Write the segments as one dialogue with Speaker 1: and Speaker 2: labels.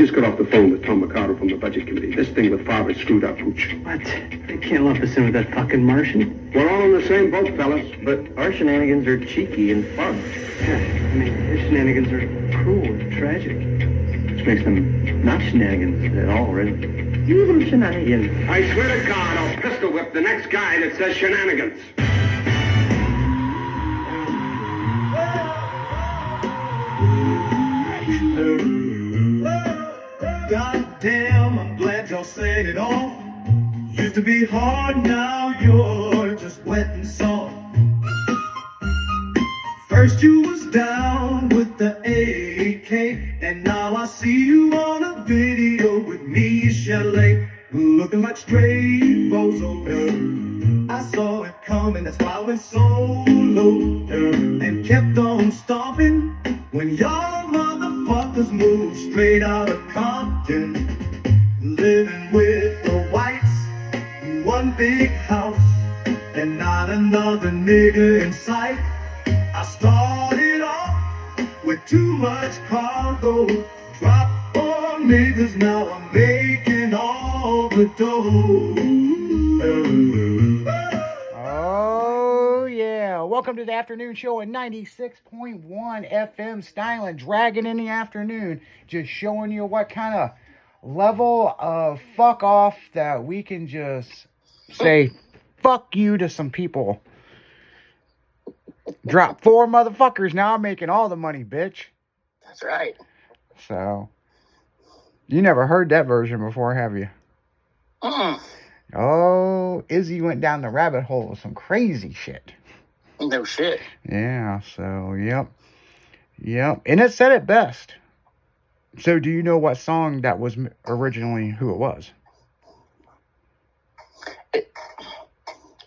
Speaker 1: just got off the phone with Tom Mercado from the Budget Committee. This thing with Favre screwed up, Hooch.
Speaker 2: What? They can't lump us in with that fucking Martian.
Speaker 1: We're all in the same boat, fellas.
Speaker 2: But our shenanigans are cheeky and fun. Yeah, I mean, his shenanigans are cruel and tragic. Which makes them not shenanigans at all, really. You little shenanigans.
Speaker 1: I swear to God, I'll pistol whip the next guy that says shenanigans.
Speaker 3: Goddamn, I'm glad y'all said it all. Used to be hard, now you're just wet and soft. First you was down with the AK, and now I see you on a video with me, Shelley, looking like straight bozo. I saw it coming, that's why I went solo and kept on stomping when y'all motherfuckers moved straight out of Compton, living with the whites, one big house and not another nigga in sight. I started off with too much cargo, dropped on niggas, now I'm making all the dough.
Speaker 4: Oh yeah, welcome to the afternoon show at 96.1 FM Styling, dragging in the afternoon, just showing you what kind of level of fuck off that we can just say fuck you to some people. Drop 4 motherfuckers, now I'm making all the money, bitch.
Speaker 5: That's right.
Speaker 4: So, you never heard that version before, have you? Oh, Izzy went down the rabbit hole with some crazy shit.
Speaker 5: No shit.
Speaker 4: Yeah, so, yep. And it said it best. So, do you know what song that was originally who it was?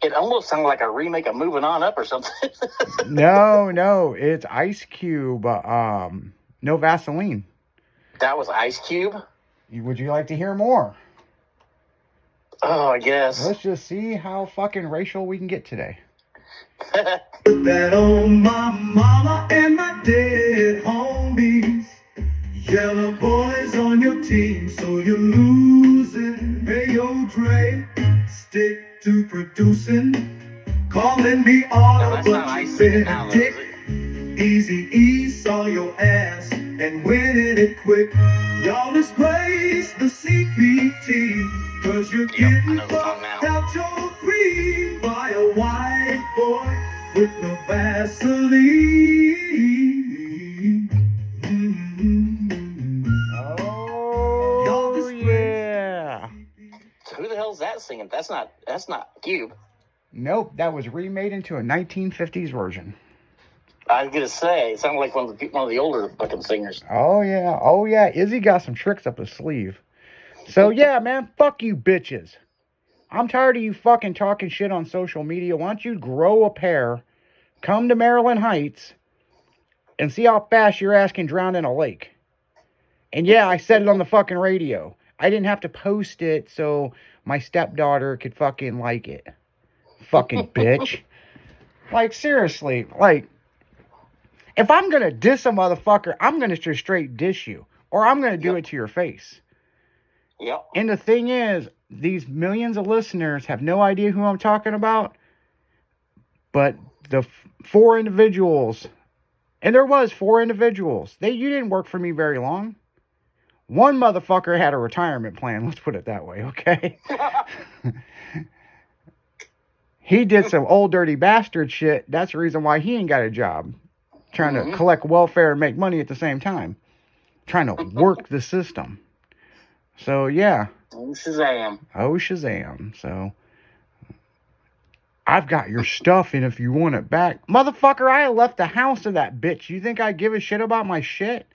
Speaker 5: It almost sounded like a remake of Moving On Up or something.
Speaker 4: No, it's Ice Cube, No Vaseline.
Speaker 5: That was Ice Cube?
Speaker 4: Would you like to hear more?
Speaker 5: Oh, I guess.
Speaker 4: Let's just see how fucking racial we can get today.
Speaker 3: Put that on my mama and my dead homies. Yellow boys on your team, so you're losing. Hey, yo, Dre, stick to producing. Calling me all, but you been a dick. Easy E saw your ass and winning it quick. Y'all disgrace the CPT, cause you're getting fucked out your green by a white boy with no Vaseline.
Speaker 4: Oh, yeah.
Speaker 5: So who the hell's that singing? That's not Cube.
Speaker 4: Nope, that was remade into a 1950s version.
Speaker 5: I was gonna say, it sounded like one of the older fucking singers.
Speaker 4: Oh yeah, Izzy got some tricks up his sleeve. So yeah, man, fuck you bitches. I'm tired of you fucking talking shit on social media. Why don't you grow a pair, come to Maryland Heights, and see how fast your ass can drown in a lake. And yeah, I said it on the fucking radio. I didn't have to post it so my stepdaughter could fucking like it. Fucking bitch. Like, seriously, like, if I'm going to diss a motherfucker, I'm going to just straight diss you. Or I'm going to do it to your face.
Speaker 5: Yep.
Speaker 4: And the thing is, these millions of listeners have no idea who I'm talking about. But the 4 individuals, and there was 4 individuals. You didn't work for me very long. One motherfucker had a retirement plan. Let's put it that way, okay? He did some old dirty bastard shit. That's the reason why he ain't got a job. Trying to collect welfare and make money at the same time. Trying to work the system. So, yeah.
Speaker 5: Oh, Shazam.
Speaker 4: So, I've got your stuff, and if you want it back... Motherfucker, I left the house of that bitch. You think I give a shit about my shit?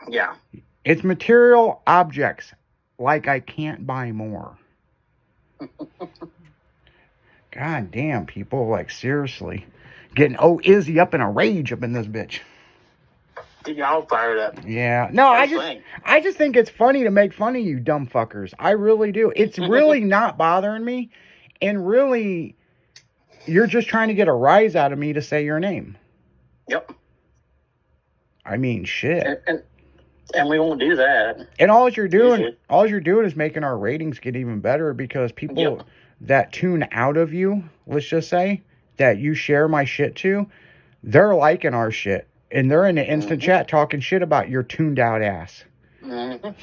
Speaker 5: Yeah.
Speaker 4: It's material objects. Like I can't buy more. God damn, people. Like, seriously. Getting Izzy up in a rage up in this bitch.
Speaker 5: Y'all fired up.
Speaker 4: Yeah. No, I just think it's funny to make fun of you dumb fuckers. I really do. It's really not bothering me. And really, you're just trying to get a rise out of me to say your name.
Speaker 5: Yep.
Speaker 4: I mean, shit.
Speaker 5: And we won't do that.
Speaker 4: And all you're
Speaker 5: Usually.
Speaker 4: doing is making our ratings get even better because people
Speaker 5: Yep.
Speaker 4: that tune out of you, let's just say, that you share my shit to, they're liking our shit. And they're in the instant chat talking shit about your tuned out ass.
Speaker 5: Mm-hmm.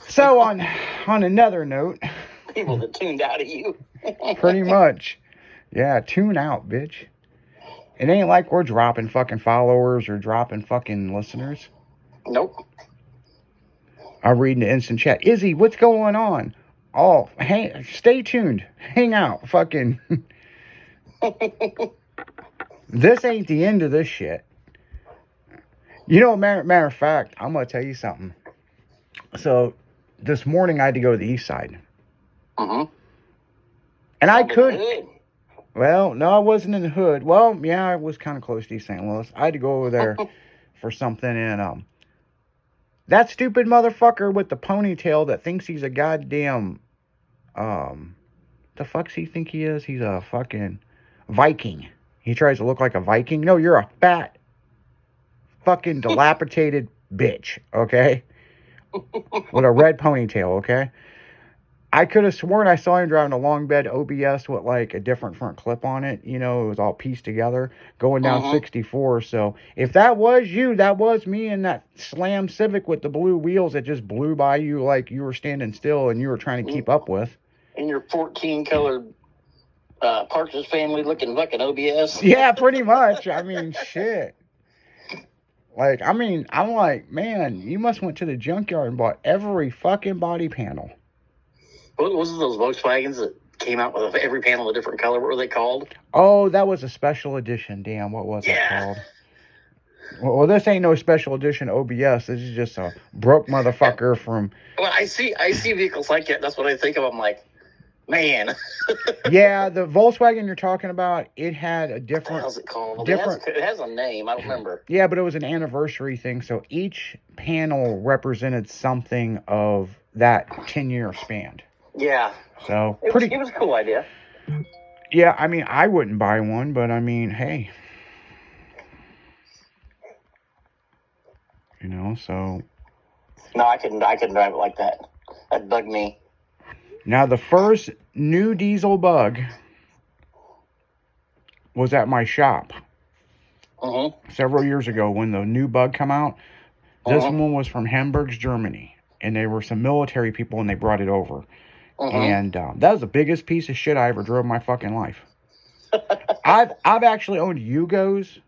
Speaker 4: So on another note,
Speaker 5: People that tuned out of you.
Speaker 4: pretty much. Yeah, tune out, bitch. It ain't like we're dropping fucking followers or dropping fucking listeners.
Speaker 5: Nope.
Speaker 4: I'm reading the instant chat. Izzy, what's going on? Oh, hey, stay tuned. Hang out. Fucking. This ain't the end of this shit. You know, matter of fact, I'm going to tell you something. So, this morning I had to go to the east side.
Speaker 5: Mm-hmm.
Speaker 4: And I could.
Speaker 5: Good.
Speaker 4: Well, no, I wasn't in the hood. Well, yeah, I was kind of close to East St. Louis. I had to go over there for something, and that stupid motherfucker with the ponytail that thinks he's a goddamn, the fuck's he think he is? He's a fucking Viking. He tries to look like a Viking. No, you're a fat, fucking dilapidated bitch, okay? With a red ponytail, okay? I could have sworn I saw him driving a long bed OBS with like a different front clip on it. You know, it was all pieced together going down 64. So if that was you, that was me in that Slam Civic with the blue wheels that just blew by you like you were standing still and you were trying to keep up with.
Speaker 5: In your 14 colored Partridge Family looking fucking OBS.
Speaker 4: Yeah, pretty much. I mean, shit. Like, I mean, I'm like, man, you must went to the junkyard and bought every fucking body panel.
Speaker 5: What was it, those Volkswagens that came out with every panel a different color? What were they called?
Speaker 4: Oh, that was a special edition. Damn, what was it called? Well, this ain't no special edition OBS. This is just a broke motherfucker from...
Speaker 5: Well, I see vehicles like that. That's what I think of. I'm like, man.
Speaker 4: Yeah, the Volkswagen you're talking about, it had a different...
Speaker 5: How's it called?
Speaker 4: Different...
Speaker 5: It has a name. I don't remember.
Speaker 4: Yeah, but it was an anniversary thing. So each panel represented something of that 10-year span.
Speaker 5: Yeah.
Speaker 4: So,
Speaker 5: it was a cool idea.
Speaker 4: Yeah, I mean, I wouldn't buy one, but I mean, hey. You know, so...
Speaker 5: No, I couldn't drive it like that. That bugged me.
Speaker 4: Now, the first new diesel bug was at my shop. Several years ago when the new bug come out. This one was from Hamburg, Germany. And they were some military people and they brought it over. And that was the biggest piece of shit I ever drove in my fucking life. I've actually owned Yugos.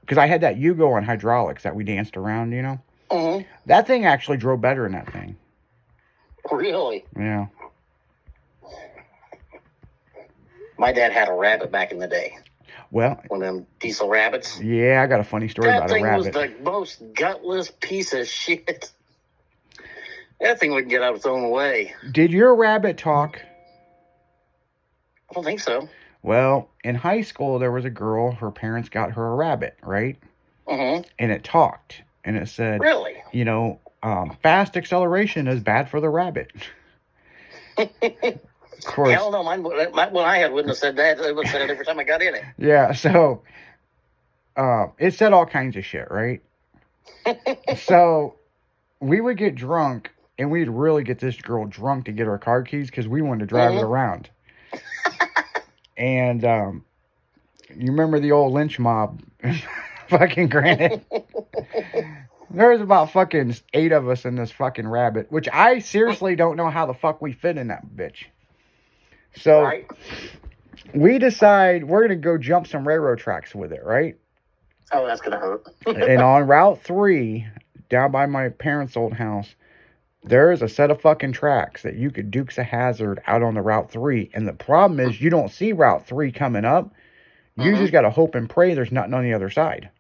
Speaker 4: Because I had that Yugo on hydraulics that we danced around, you know. That thing actually drove better than that thing.
Speaker 5: Really?
Speaker 4: Yeah.
Speaker 5: My dad had a Rabbit back in the day.
Speaker 4: Well,
Speaker 5: one of them diesel Rabbits.
Speaker 4: Yeah, I got a funny story about a Rabbit.
Speaker 5: That thing was the most gutless piece of shit. That thing would get out of its own way.
Speaker 4: Did your Rabbit talk?
Speaker 5: I don't think so.
Speaker 4: Well, in high school, there was a girl, her parents got her a Rabbit, right? And it talked. And it said,
Speaker 5: really?
Speaker 4: You know, fast acceleration is bad for the Rabbit. Of course.
Speaker 5: Hell no, mine, when I had wouldn't have said that. It would have said it every time I got in it.
Speaker 4: Yeah, so it said all kinds of shit, right? So we would get drunk, and we'd really get this girl drunk to get her car keys because we wanted to drive it around. And you remember the old lynch mob? Fucking granted. There was about fucking 8 of us in this fucking Rabbit, which I seriously don't know how the fuck we fit in that bitch. So we decide we're going to go jump some railroad tracks with it, right?
Speaker 5: Oh, that's going to hurt.
Speaker 4: And on Route 3, down by my parents' old house, there is a set of fucking tracks that you could Dukes of Hazzard out on the Route 3. And the problem is you don't see Route 3 coming up. You just got to hope and pray there's nothing on the other side.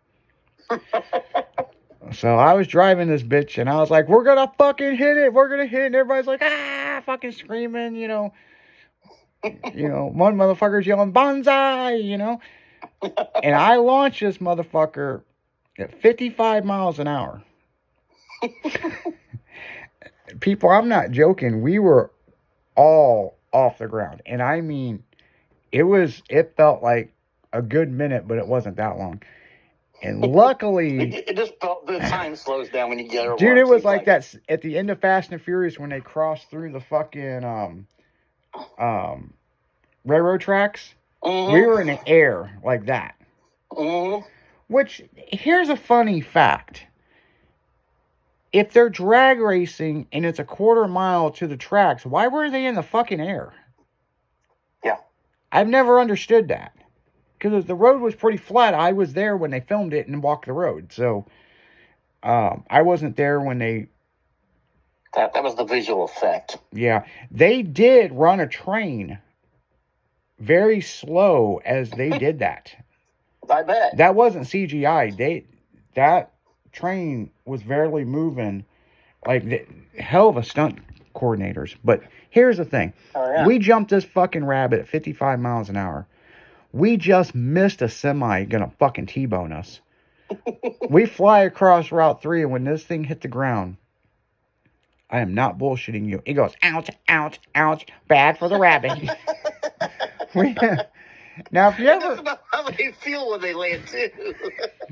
Speaker 4: So I was driving this bitch and I was like, we're going to fucking hit it. We're going to hit it. And everybody's like, fucking screaming, you know. One motherfucker's yelling, bonsai, you know. And I launched this motherfucker at 55 miles an hour. People, I'm not joking. We were all off the ground. And I mean, it felt like a good minute, but it wasn't that long. And luckily,
Speaker 5: It just the time slows down when you get her.
Speaker 4: dude, it was like that at the end of Fast and Furious when they crossed through the fucking railroad tracks.
Speaker 5: Mm-hmm.
Speaker 4: We were in the air like that.
Speaker 5: Mm-hmm.
Speaker 4: Which, here's a funny fact. If they're drag racing and it's a quarter mile to the tracks, why were they in the fucking air?
Speaker 5: Yeah.
Speaker 4: I've never understood that. Because the road was pretty flat. I was there when they filmed it and walked the road. So, I wasn't there when they...
Speaker 5: That was the visual effect.
Speaker 4: Yeah. They did run a train very slow as they did that.
Speaker 5: I bet.
Speaker 4: That wasn't CGI. That train was barely moving. Like, hell of a stunt coordinators. But here's the thing.
Speaker 5: Oh, yeah.
Speaker 4: We jumped this fucking rabbit at 55 miles an hour. We just missed a semi gonna fucking T-bone us. We fly across Route 3, and when this thing hit the ground, I am not bullshitting you. It goes, ouch, ouch, ouch, bad for the rabbit. Now, if you
Speaker 5: That's
Speaker 4: ever...
Speaker 5: about how they feel when they land, too.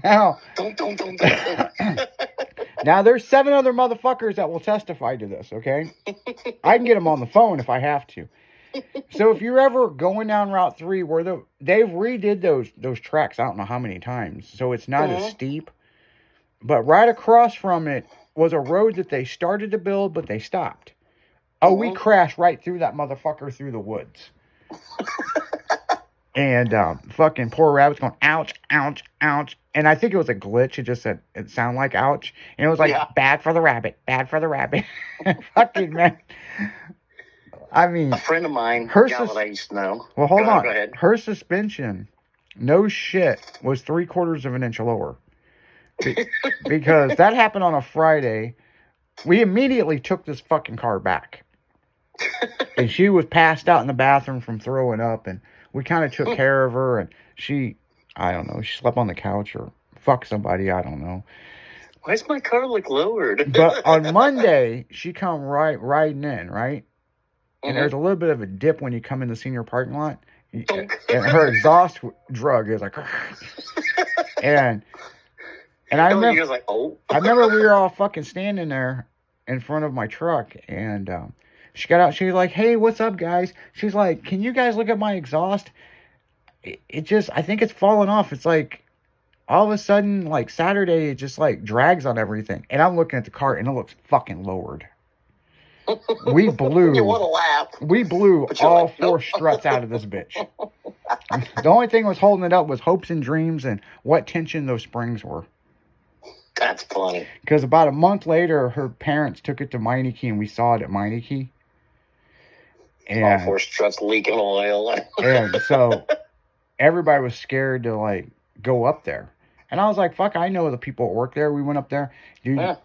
Speaker 4: Now,
Speaker 5: Don't.
Speaker 4: now, there's 7 other motherfuckers that will testify to this, okay? I can get them on the phone if I have to. So if you're ever going down Route 3 where they've redid those tracks, I don't know how many times, so it's not as steep. But right across from it was a road that they started to build, but they stopped. Oh, we crashed right through that motherfucker through the woods. And fucking poor rabbit's going, ouch, ouch, ouch. And I think it was a glitch. It just said, it sounded like ouch. And it was like, bad for the rabbit, bad for the rabbit. Fucking man. I mean,
Speaker 5: A friend of mine,
Speaker 4: her
Speaker 5: gal that I used to know.
Speaker 4: well, hold on.
Speaker 5: Go ahead.
Speaker 4: Her suspension, no shit, was 3/4 of an inch lower. Because that happened on a Friday. We immediately took this fucking car back. And she was passed out in the bathroom from throwing up. And we kind of took care of her. And she, I don't know, she slept on the couch or fucked somebody. I don't know.
Speaker 5: Why does my car look lowered?
Speaker 4: But on Monday, she come riding in, right? And there's a little bit of a dip when you come in the senior parking lot. And her exhaust drug is like... and I remember...
Speaker 5: You're like, oh.
Speaker 4: I remember we were all fucking standing there in front of my truck. And she got out. She was like, hey, what's up, guys? She's like, can you guys look at my exhaust? It just... I think it's falling off. It's like... All of a sudden, like Saturday, it just like drags on everything. And I'm looking at the car and it looks fucking lowered. We blew.
Speaker 5: You want to laugh.
Speaker 4: We blew all 4 struts out of this bitch. The only thing was holding it up was hopes and dreams and what tension those springs were.
Speaker 5: That's funny.
Speaker 4: Because about a month later, her parents took it to Meineke and we saw it at Meineke.
Speaker 5: All
Speaker 4: And,
Speaker 5: 4 struts leaking oil.
Speaker 4: and so everybody was scared to like go up there. And I was like, fuck, I know the people that work there. We went up there. Dude,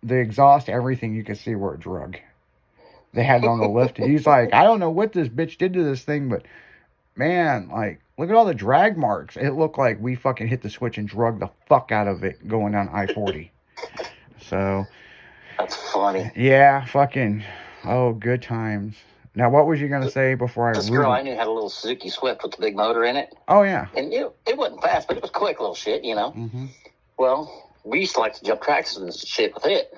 Speaker 4: the exhaust, everything, you could see where it drug. They had it on the lift. He's like, I don't know what this bitch did to this thing, but man, like, look at all the drag marks. It looked like we fucking hit the switch and drug the fuck out of it going down I-40. So.
Speaker 5: That's funny.
Speaker 4: Yeah, fucking, oh, good times. Now, what was you going to say before I...
Speaker 5: This girl I knew had a little Suzuki Swift with the big motor in it.
Speaker 4: Oh, yeah.
Speaker 5: And it wasn't fast, but it was quick little shit, you know.
Speaker 4: Mm-hmm.
Speaker 5: Well, we used to like to jump tracks and shit with it.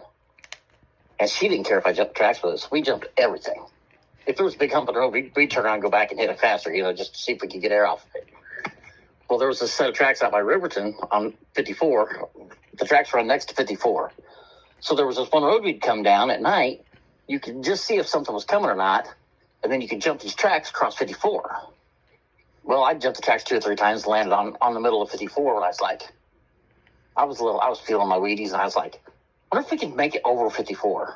Speaker 5: And she didn't care if I jumped tracks with us. We jumped everything. If there was a big hump in the road, we'd turn around and go back and hit it faster, you know, just to see if we could get air off of it. Well, there was a set of tracks out by Riverton on 54. The tracks run next to 54. So there was this one road we'd come down at night. You could just see if something was coming or not. And then you could jump these tracks across 54. Well, I jumped the tracks 2 or 3 times, landed on the middle of 54 when I was like, I was feeling my Wheaties, and I was like, I wonder if we can make it over 54.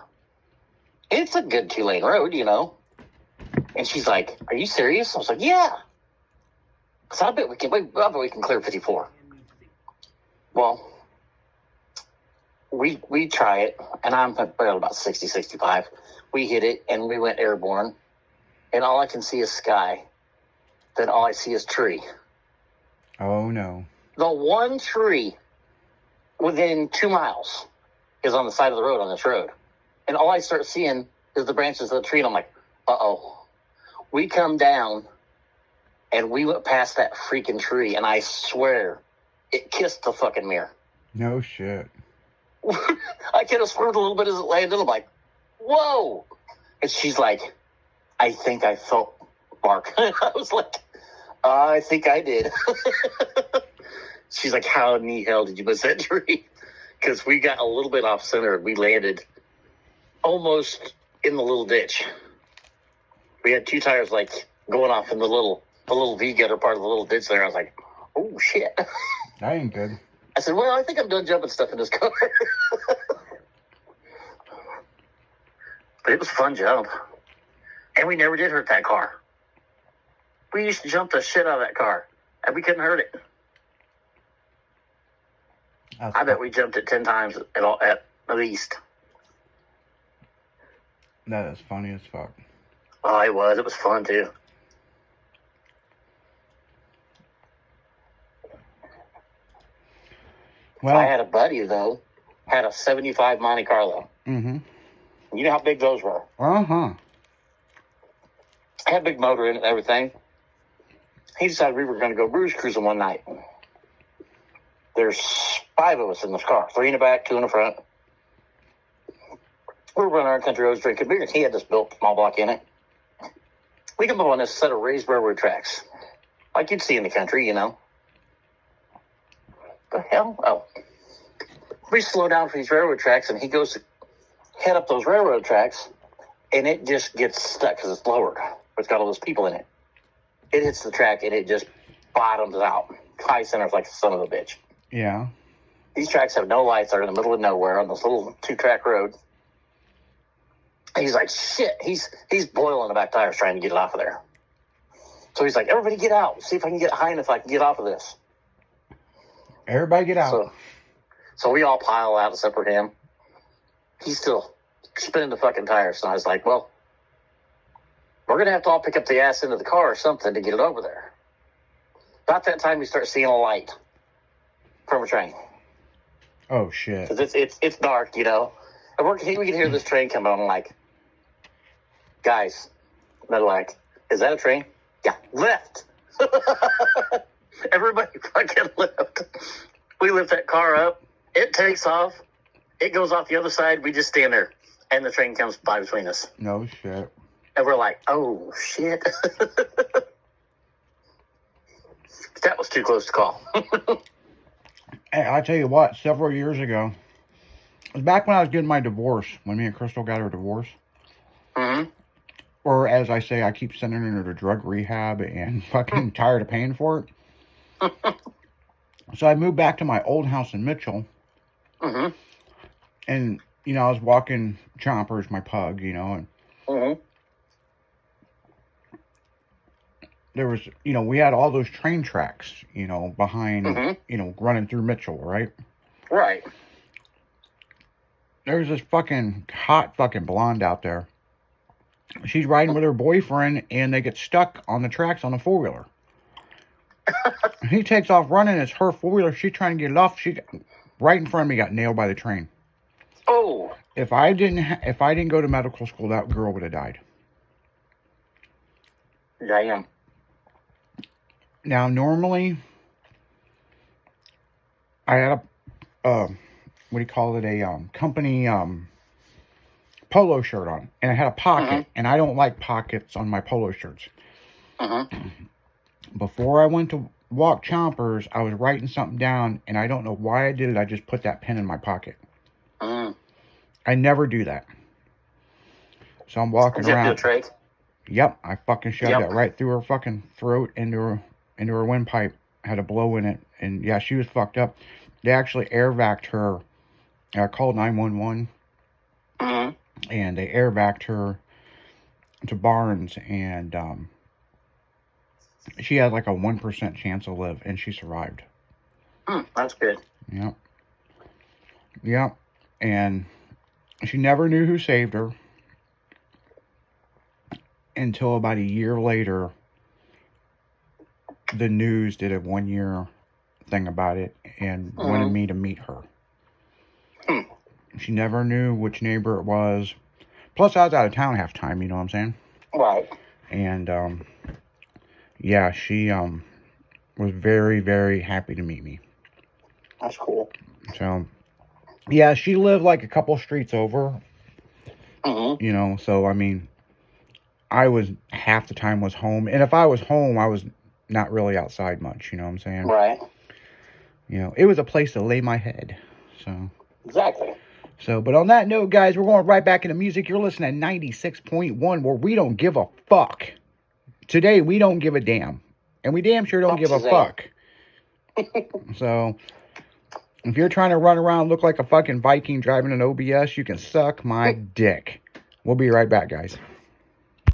Speaker 5: It's a good 2-lane road, you know. And she's like, are you serious? I was like, yeah. So I bet we can clear 54. Well, we try it, and I'm about 60, 65. We hit it, and we went airborne. And all I can see is sky. Then all I see is tree.
Speaker 4: Oh, no.
Speaker 5: The one tree within 2 miles is on the side of the road on this road. And all I start seeing is the branches of the tree. And I'm like, uh-oh. We come down, and we went past that freaking tree. And I swear, it kissed the fucking mirror.
Speaker 4: No shit.
Speaker 5: I kind of swerved a little bit as it landed. I'm like, whoa. And she's like, I think I felt Mark. I was like, I think I did. She's like, how in the hell did you miss that tree? Because we got a little bit off center and we landed almost in the little ditch. We had 2 tires like going off in the little V gutter part of the little ditch there. I was like, oh shit.
Speaker 4: That ain't good.
Speaker 5: I said, well, I think I'm done jumping stuff in this car. But it was a fun jump. And we never did hurt that car. We used to jump the shit out of that car. And we couldn't hurt it. I bet we jumped it 10 times at least.
Speaker 4: That is funny as fuck.
Speaker 5: Oh, it was. It was fun, too.
Speaker 4: Well,
Speaker 5: I had a buddy, though, had a 75 Monte Carlo.
Speaker 4: Mm-hmm.
Speaker 5: You know how big those were.
Speaker 4: Uh-huh.
Speaker 5: Had a big motor in it and everything. He decided we were going to go cruise cruising one night. There's 5 of us in this car. 3 in the back, 2 in the front. We were running our country roads drinking beer. He had this built small block in it. We come up on this set of raised railroad tracks. Like you'd see in the country, you know. The hell? Oh. We slow down for these railroad tracks, and he goes to head up those railroad tracks, and it just gets stuck because it's lowered. It's got all those people in it. It hits the track, and it just bottoms out. High center's like the son of a bitch.
Speaker 4: Yeah.
Speaker 5: These tracks have no lights. They're in the middle of nowhere on this little 2-track road. And he's like, shit. He's boiling the back tires trying to get it off of there. So he's like, everybody get out. See if I can get high enough I can get off of this.
Speaker 4: Everybody get out.
Speaker 5: So we all pile out except for him. He's still spinning the fucking tires. And I was like, well, we're going to have to all pick up the ass into the car or something to get it over there. About that time, we start seeing a light from a train.
Speaker 4: Oh, shit.
Speaker 5: Because it's dark, you know. And we can hear this train coming on. I'm like, guys, they're like, is that a train? Yeah, left. Everybody fucking left. We lift that car up. It takes off. It goes off the other side. We just stand there. And the train comes by between us.
Speaker 4: No shit.
Speaker 5: And we're like, oh, shit. That was too close to call.
Speaker 4: Hey, I tell you what, several years ago, it was back when I was getting my divorce, when me and Crystal got our divorce.
Speaker 5: Mm-hmm.
Speaker 4: Or as I say, I keep sending her to drug rehab and fucking tired of paying for it. So I moved back to my old house in Mitchell.
Speaker 5: Mm-hmm.
Speaker 4: And, you know, I was walking Chompers, my pug, you know, and
Speaker 5: Mm-hmm.
Speaker 4: there was, you know, we had all those train tracks, you know, behind,
Speaker 5: Mhm.
Speaker 4: you know, running through Mitchell, right?
Speaker 5: Right.
Speaker 4: There's this fucking hot fucking blonde out there. She's riding with her boyfriend, and they get stuck on the tracks on a 4-wheeler. He takes off running. It's her 4-wheeler. She's trying to get it off. She right in front of me got nailed by the train.
Speaker 5: Oh.
Speaker 4: If I didn't go to medical school, that girl would have died.
Speaker 5: Damn.
Speaker 4: Now, normally, I had a, what do you call it, a company polo shirt on, and I had a pocket, and I don't like pockets on my polo shirts.
Speaker 5: Mm-hmm.
Speaker 4: Before I went to walk Chompers, I was writing something down, and I don't know why I did it. I just put that pen in my pocket.
Speaker 5: Mm-hmm.
Speaker 4: I never do that. So I'm walking
Speaker 5: Did you have
Speaker 4: around.
Speaker 5: to do a trach?
Speaker 4: Yep, I fucking shoved it right through her fucking throat into her windpipe. Had a blow in it, and yeah, she was fucked up. They actually air vac'd her. I called 911,
Speaker 5: Mm-hmm.
Speaker 4: and they air vac'd her to Barnes, and she had like a 1% chance to live, and she survived.
Speaker 5: That's good.
Speaker 4: Yep. Yep. And she never knew who saved her until about a year later. The news did a 1-year thing about it and wanted me to meet her. She never knew which neighbor it was. Plus, I was out of town half time, you know what I'm saying?
Speaker 5: Right.
Speaker 4: And, yeah, she was very, very happy to meet me.
Speaker 5: That's cool.
Speaker 4: So, yeah, she lived like a couple streets over,
Speaker 5: Mm-hmm.
Speaker 4: you know, so, I mean, I was, half the time was home. And if I was home, I was not really outside much, you know what I'm saying?
Speaker 5: Right.
Speaker 4: You know, it was a place to lay my head, so.
Speaker 5: Exactly.
Speaker 4: So, but on that note, guys, we're going right back into music. You're listening to 96.1, where we don't give a fuck. Today, we don't give a damn. And we damn sure don't give a fuck. So, if you're trying to run around and look like a fucking Viking driving an OBS, you can suck my dick. We'll be right back, guys.